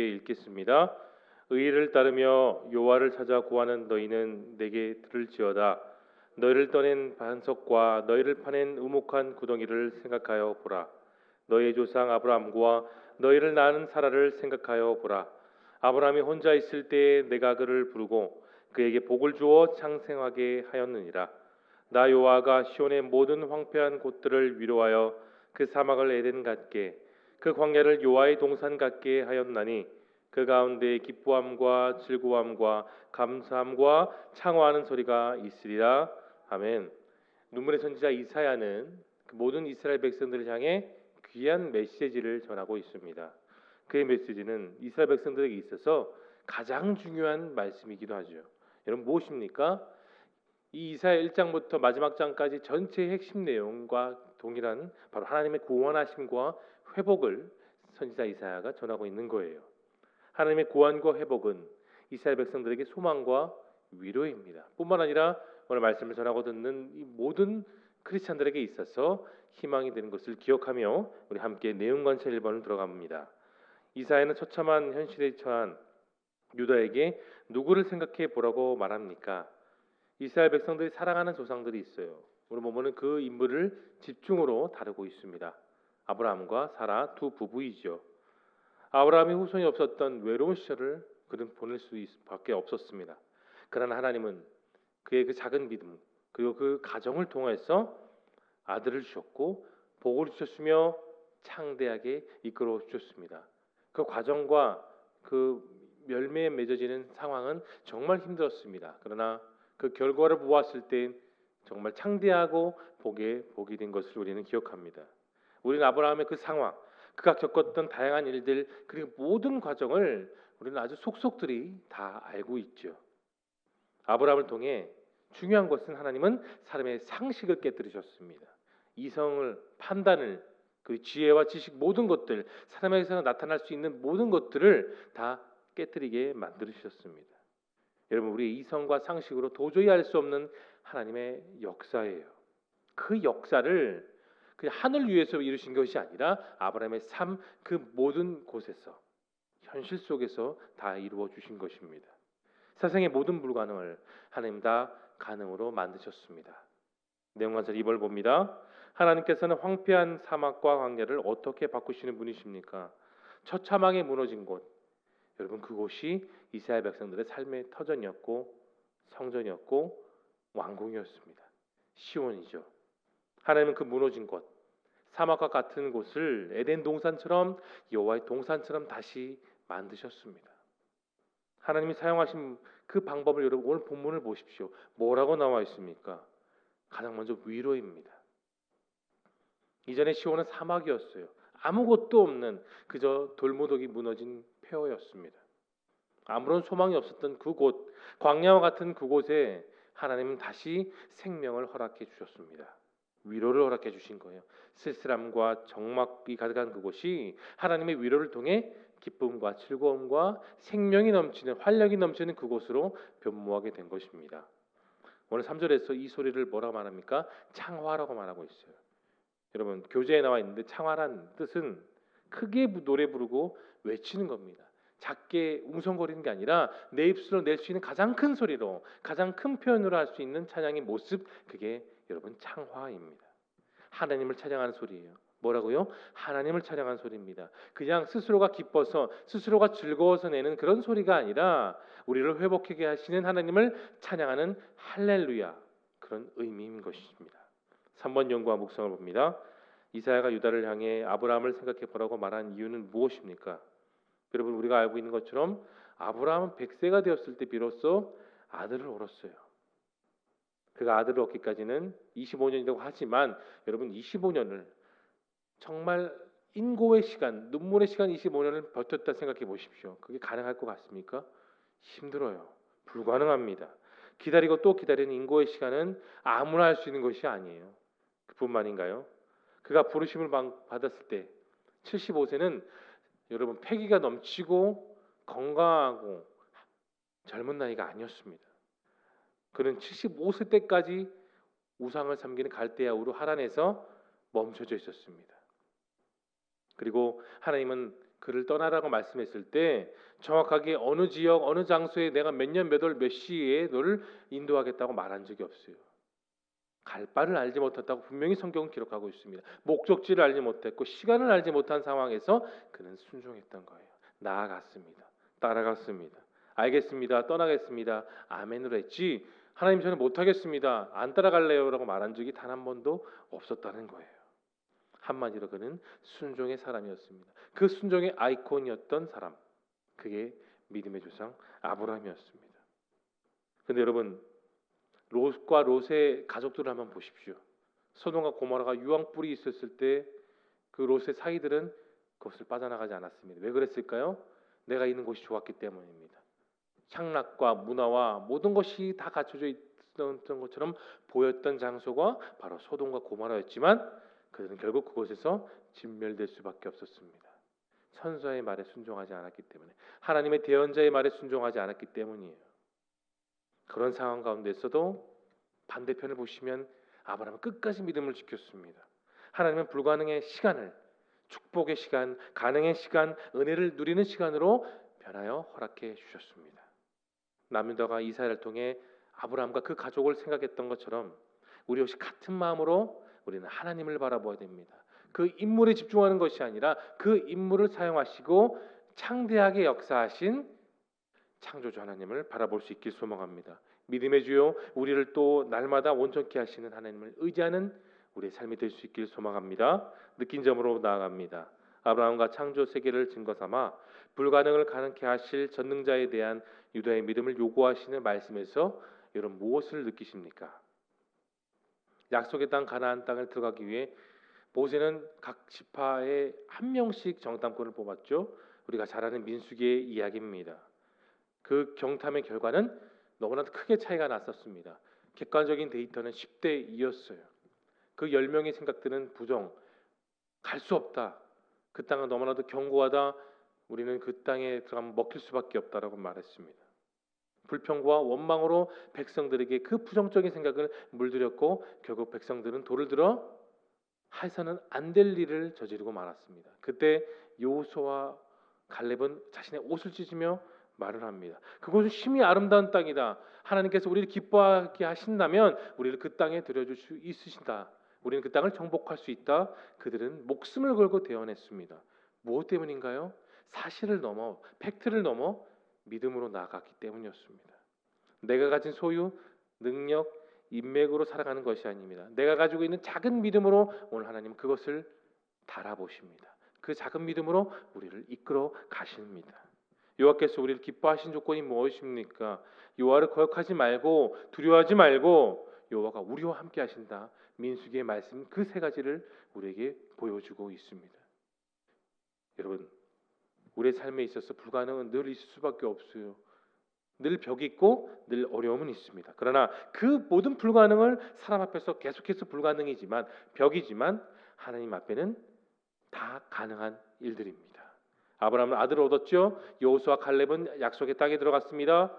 함께 읽겠습니다. 의를 따르며 여호와를 찾아 구하는 너희는 내게 들을지어다. 너희를 떠낸 반석과 너희를 파낸 우목한 구덩이를 생각하여 보라. 너희의 조상 아브라함과 너희를 낳은 사라를 생각하여 보라. 아브라함이 혼자 있을 때에 내가 그를 부르고 그에게 복을 주어 창생하게 하였느니라. 나 여호와가 시온의 모든 황폐한 곳들을 위로하여 그 사막을 에덴 같게 그 광야를 여호와의 동산 같게 하였나니 그 가운데 기뻐함과 즐거움과 감사함과 창화하는 소리가 있으리라. 아멘. 눈물의 선지자 이사야는 그 모든 이스라엘 백성들을 향해 귀한 메시지를 전하고 있습니다. 그의 메시지는 이스라엘 백성들에게 있어서 가장 중요한 말씀이기도 하죠. 여러분 무엇입니까? 이 이사야 1장부터 마지막 장까지 전체의 핵심 내용과 동일한 바로 하나님의 구원하심과 회복을 선지자 이사야가 전하고 있는 거예요. 하나님의 구원과 회복은 이스라엘 백성들에게 소망과 위로입니다. 뿐만 아니라 오늘 말씀을 전하고 듣는 이 모든 크리스찬들에게 있어서 희망이 되는 것을 기억하며 우리 함께 내용 관찰 1번을 들어갑니다. 이사야는 처참한 현실에 처한 유다에게 누구를 생각해 보라고 말합니까? 이스라엘 백성들이 사랑하는 조상들이 있어요. 오늘 보면은 그 인물을 집중으로 다루고 있습니다. 아브라함과 사라 두 부부이죠. 아브라함이 후손이 없었던 외로운 시절을 그는 보낼 수밖에 없었습니다. 그러나 하나님은 그의 그 작은 믿음 그리고 그 가정을 통해서 아들을 주셨고 복을 주셨으며 창대하게 이끌어 주셨습니다. 그 과정과 그 열매에 맺어지는 상황은 정말 힘들었습니다. 그러나 그 결과를 보았을 때 정말 창대하고 복이 된 것을 우리는 기억합니다. 우리는 아브라함의 그 상황, 그가 겪었던 다양한 일들 그리고 모든 과정을 우리는 아주 속속들이 다 알고 있죠. 아브라함을 통해 중요한 것은 하나님은 사람의 상식을 깨뜨리셨습니다. 이성을, 판단을, 그 지혜와 지식 모든 것들, 사람에게서 나타날 수 있는 모든 것들을 다 깨뜨리게 만들으셨습니다. 여러분 우리의 이성과 상식으로 도저히 알 수 없는 하나님의 역사예요. 그 역사를 그냥 하늘 위에서 이루신 것이 아니라 아브라함의 삶 그 모든 곳에서 현실 속에서 다 이루어 주신 것입니다. 세상의 모든 불가능을 하나님 다 가능으로 만드셨습니다. 내용관절 2번 봅니다. 하나님께서는 황폐한 사막과 광야를 어떻게 바꾸시는 분이십니까? 처참하게 무너진 곳, 여러분 그곳이 이스라엘 백성들의 삶의 터전이었고 성전이었고 왕궁이었습니다. 시온이죠. 하나님은 그 무너진 곳, 사막과 같은 곳을 에덴 동산처럼 여호와의 동산처럼 다시 만드셨습니다. 하나님이 사용하신 그 방법을 여러분 오늘 본문을 보십시오. 뭐라고 나와 있습니까? 가장 먼저 위로입니다. 이전에 시온은 사막이었어요. 아무것도 없는 그저 돌무더기 무너진 폐허였습니다. 아무런 소망이 없었던 그곳, 광야와 같은 그곳에 하나님은 다시 생명을 허락해 주셨습니다. 위로를 허락해 주신 거예요. 쓸쓸함과 적막이 가득한 그곳이 하나님의 위로를 통해 기쁨과 즐거움과 생명이 넘치는 활력이 넘치는 그곳으로 변모하게 된 것입니다. 오늘 3절에서 이 소리를 뭐라고 말합니까? 창화라고 말하고 있어요. 여러분 교재에 나와 있는데 창화란 뜻은 크게 노래 부르고 외치는 겁니다. 작게 웅성거리는 게 아니라 내 입술로 낼 수 있는 가장 큰 소리로 가장 큰 표현으로 할 수 있는 찬양의 모습, 그게 여러분 창화입니다. 하나님을 찬양하는 소리예요. 뭐라고요? 하나님을 찬양하는 소리입니다. 그냥 스스로가 기뻐서 스스로가 즐거워서 내는 그런 소리가 아니라 우리를 회복하게 하시는 하나님을 찬양하는 할렐루야, 그런 의미인 것입니다. 3번 연구와 묵상을 봅니다. 이사야가 유다를 향해 아브라함을 생각해 보라고 말한 이유는 무엇입니까? 여러분 우리가 알고 있는 것처럼 아브라함은 100세가 되었을 때 비로소 아들을 얻었어요. 그가 아들을 얻기까지는 25년이라고 하지만 여러분 25년을 정말 인고의 시간, 눈물의 시간 25년을 버텼다 생각해 보십시오. 그게 가능할 것 같습니까? 힘들어요. 불가능합니다. 기다리고 또 기다리는 인고의 시간은 아무나 할 수 있는 것이 아니에요. 그뿐만인가요? 그가 부르심을 받았을 때 75세는 여러분 패기가 넘치고 건강하고 젊은 나이가 아니었습니다. 그는 75세 때까지 우상을 섬기는 갈대아 우르 하란에서 멈춰져 있었습니다. 그리고 하나님은 그를 떠나라고 말씀했을 때 정확하게 어느 지역 어느 장소에 내가 몇 년 몇 월 몇 시에 너를 인도하겠다고 말한 적이 없어요. 갈 바를 알지 못했다고 분명히 성경은 기록하고 있습니다. 목적지를 알지 못했고 시간을 알지 못한 상황에서 그는 순종했던 거예요. 나아갔습니다. 따라갔습니다. 알겠습니다. 떠나겠습니다. 아멘으로 했지 하나님 저는 못하겠습니다. 안 따라갈래요 라고 말한 적이 단 한 번도 없었다는 거예요. 한마디로 그는 순종의 사람이었습니다. 그 순종의 아이콘이었던 사람, 그게 믿음의 조상 아브라함이었습니다. 그런데 여러분, 롯과 롯의 가족들을 한번 보십시오. 소돔과 고모라가 유황불이 있었을 때 그 롯의 사이들은 그것을 빠져나가지 않았습니다. 왜 그랬을까요? 내가 있는 곳이 좋았기 때문입니다. 향락과 문화와 모든 것이 다 갖춰져 있었던 것처럼 보였던 장소가 바로 소돔과 고모라였지만 그들은 결국 그곳에서 진멸될 수밖에 없었습니다. 선지자의 말에 순종하지 않았기 때문에, 하나님의 대언자의 말에 순종하지 않았기 때문이에요. 그런 상황 가운데서도 반대편을 보시면 아브라함은 끝까지 믿음을 지켰습니다. 하나님은 불가능의 시간을 축복의 시간, 가능의 시간, 은혜를 누리는 시간으로 변하여 허락해 주셨습니다. 남유다가 이사야를 통해 아브라함과 그 가족을 생각했던 것처럼 우리 역시 같은 마음으로 우리는 하나님을 바라보아야 됩니다. 그 인물에 집중하는 것이 아니라 그 인물을 사용하시고 창대하게 역사하신 창조주 하나님을 바라볼 수 있길 소망합니다. 믿음의 주요 우리를 또 날마다 온전케 하시는 하나님을 의지하는 우리의 삶이 될 수 있길 소망합니다. 느낀 점으로 나아갑니다. 아브라함과 창조 세계를 증거 삼아 불가능을 가능케 하실 전능자에 대한 유다의 믿음을 요구하시는 말씀에서 여러분 무엇을 느끼십니까? 약속의 땅 가나안 땅을 들어가기 위해 모세는 각 지파에 한 명씩 정탐꾼을 뽑았죠. 우리가 잘 아는 민수기의 이야기입니다. 그 경탐의 결과는 너무나도 크게 차이가 났었습니다. 객관적인 데이터는 10대 2였어요. 그 10명의 생각들은 부정, 갈 수 없다. 그 땅은 너무나도 견고하다. 우리는 그 땅에 들어가면 먹힐 수밖에 없다라고 말했습니다. 불평과 원망으로 백성들에게 그 부정적인 생각을 물들였고 결국 백성들은 돌을 들어 해서는 안 될 일을 저지르고 말았습니다. 그때 여호수아와 갈렙은 자신의 옷을 찢으며 말을 합니다. 그곳은 심히 아름다운 땅이다. 하나님께서 우리를 기뻐하게 하신다면 우리를 그 땅에 들여줄 수 있으신다. 우리는 그 땅을 정복할 수 있다. 그들은 목숨을 걸고 대언했습니다. 무엇 때문인가요? 사실을 넘어 팩트를 넘어 믿음으로 나아갔기 때문이었습니다. 내가 가진 소유, 능력, 인맥으로 살아가는 것이 아닙니다. 내가 가지고 있는 작은 믿음으로 오늘 하나님 그것을 달아보십니다. 그 작은 믿음으로 우리를 이끌어 가십니다. 여호와께서 우리를 기뻐하신 조건이 무엇입니까? 여호와를 거역하지 말고 두려워하지 말고 여호와가 우리와 함께 하신다. 민수기의 말씀 그 세 가지를 우리에게 보여주고 있습니다. 여러분, 우리의 삶에 있어서 불가능은 늘 있을 수밖에 없어요. 늘 벽이 있고 늘 어려움은 있습니다. 그러나 그 모든 불가능을 사람 앞에서 계속해서 불가능이지만 벽이지만 하나님 앞에는 다 가능한 일들입니다. 아브라함은 아들을 얻었죠. 여호수아 갈렙은 약속의 땅에 들어갔습니다.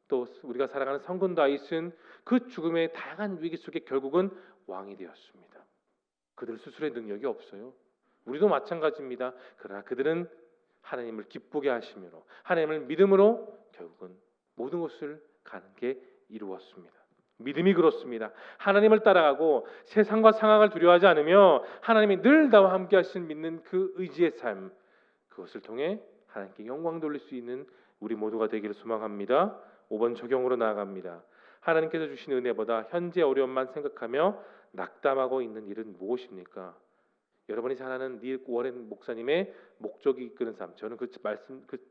또 우리가 살아가는 성군 다윗은 그 죽음의 다양한 위기 속에 결국은 왕이 되었습니다. 그들 스스로의 능력이 없어요. 우리도 마찬가지입니다. 그러나 그들은 하나님을 기쁘게 하시므로 하나님을 믿음으로 결국은 모든 것을 가능하게 이루었습니다. 믿음이 그렇습니다. 하나님을 따라가고 세상과 상황을 두려워하지 않으며 하나님이 늘 나와 함께 하신 믿는 그 의지의 삶, 그것을 통해 하나님께 영광 돌릴 수 있는 우리 모두가 되기를 소망합니다. 5번 적용으로 나아갑니다. 하나님께서 주신 은혜보다 현재 어려움만 생각하며 낙담하고 있는 일은 무엇입니까? 여러분이 잘 아는 닐 워렌 목사님의 목적이 이끄는 삶, 저는 그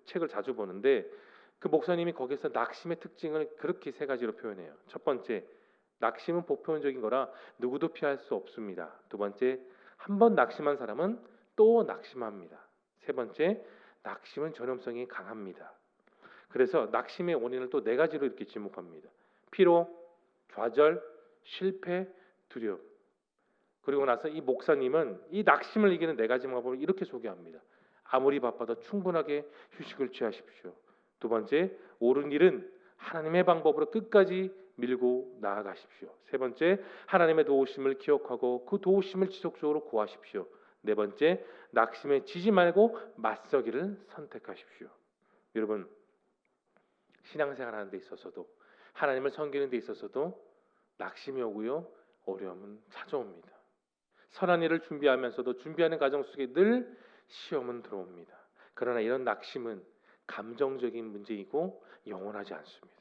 책을 자주 보는데 그 목사님이 거기서 낙심의 특징을 그렇게 세 가지로 표현해요. 첫 번째, 낙심은 보편적인 거라 누구도 피할 수 없습니다. 두 번째, 한 번 낙심한 사람은 또 낙심합니다. 세 번째, 낙심은 전염성이 강합니다. 그래서 낙심의 원인을 또 네 가지로 이렇게 지목합니다. 피로, 좌절, 실패, 두려움. 그리고 나서 이 목사님은 이 낙심을 이기는 네 가지 방법을 이렇게 소개합니다. 아무리 바빠도 충분하게 휴식을 취하십시오. 두 번째, 옳은 일은 하나님의 방법으로 끝까지 밀고 나아가십시오. 세 번째, 하나님의 도우심을 기억하고 그 도우심을 지속적으로 구하십시오. 네 번째, 낙심에 지지 말고 맞서기를 선택하십시오. 여러분, 신앙생활 하는 데 있어서도 하나님을 섬기는 데 있어서도 낙심이 오고요, 어려움은 찾아옵니다. 선한 일을 준비하면서도 준비하는 과정 속에 늘 시험은 들어옵니다. 그러나 이런 낙심은 감정적인 문제이고 영원하지 않습니다.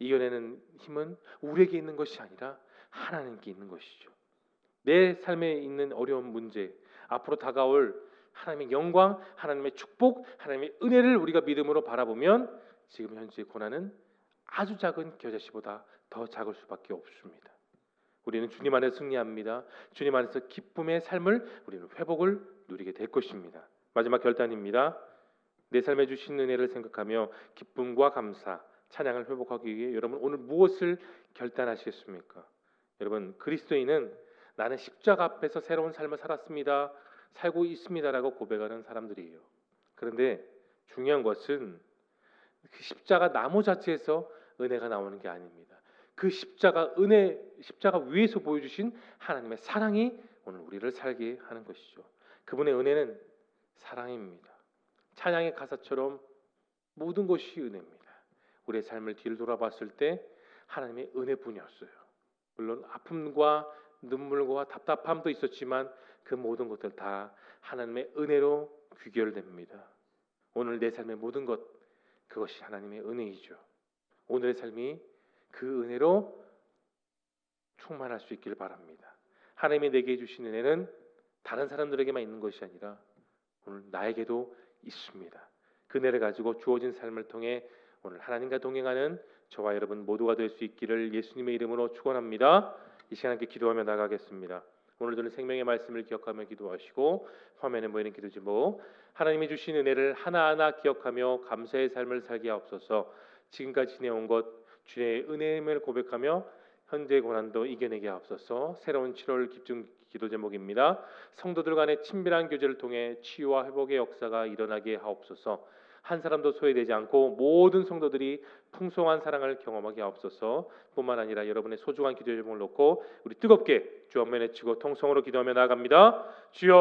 이겨내는 힘은 우리에게 있는 것이 아니라 하나님께 있는 것이죠. 내 삶에 있는 어려운 문제, 앞으로 다가올 하나님의 영광, 하나님의 축복, 하나님의 은혜를 우리가 믿음으로 바라보면 지금 현재의 고난은 아주 작은 겨자씨보다 더 작을 수밖에 없습니다. 우리는 주님 안에서 승리합니다. 주님 안에서 기쁨의 삶을, 우리는 회복을 누리게 될 것입니다. 마지막 결단입니다. 내 삶에 주신 은혜를 생각하며 기쁨과 감사, 찬양을 회복하기 위해 여러분 오늘 무엇을 결단하시겠습니까? 여러분, 그리스도인은 나는 십자가 앞에서 새로운 삶을 살았습니다, 살고 있습니다라고 고백하는 사람들이에요. 그런데 중요한 것은 그 십자가 나무 자체에서 은혜가 나오는 게 아닙니다. 그 십자가 위에서 보여주신 하나님의 사랑이 오늘 우리를 살게 하는 것이죠. 그분의 은혜는 사랑입니다. 찬양의 가사처럼 모든 것이 은혜입니다. 우리의 삶을 뒤를 돌아봤을 때 하나님의 은혜뿐이었어요. 물론 아픔과 눈물과 답답함도 있었지만 그 모든 것들 다 하나님의 은혜로 귀결됩니다. 오늘 내 삶의 모든 것, 그것이 하나님의 은혜이죠. 오늘의 삶이 그 은혜로 충만할 수 있기를 바랍니다. 하나님이 내게 주신 은혜는 다른 사람들에게만 있는 것이 아니라 오늘 나에게도 있습니다. 그 은혜를 가지고 주어진 삶을 통해 오늘 하나님과 동행하는 저와 여러분 모두가 될 수 있기를 예수님의 이름으로 축원합니다. 이 시간 함께 기도하며 나가겠습니다. 오늘 들은 생명의 말씀을 기억하며 기도하시고 화면에 보이는 기도 제목, 하나님이 주신 은혜를 하나하나 기억하며 감사의 삶을 살게 하옵소서. 지금까지 지내온 것 주의 은혜임을 고백하며 현재의 고난도 이겨내게 하옵소서. 새로운 7월 집중 기도 제목입니다. 성도들 간의 친밀한 교제를 통해 치유와 회복의 역사가 일어나게 하옵소서. 한 사람도 소외되지 않고 모든 성도들이 풍성한 사랑을 경험하게 하옵소서. 뿐만 아니라 여러분의 소중한 기도 제목을 놓고 우리 뜨겁게 주 앞에 내치고 통성으로 기도하며 나아갑니다. 주여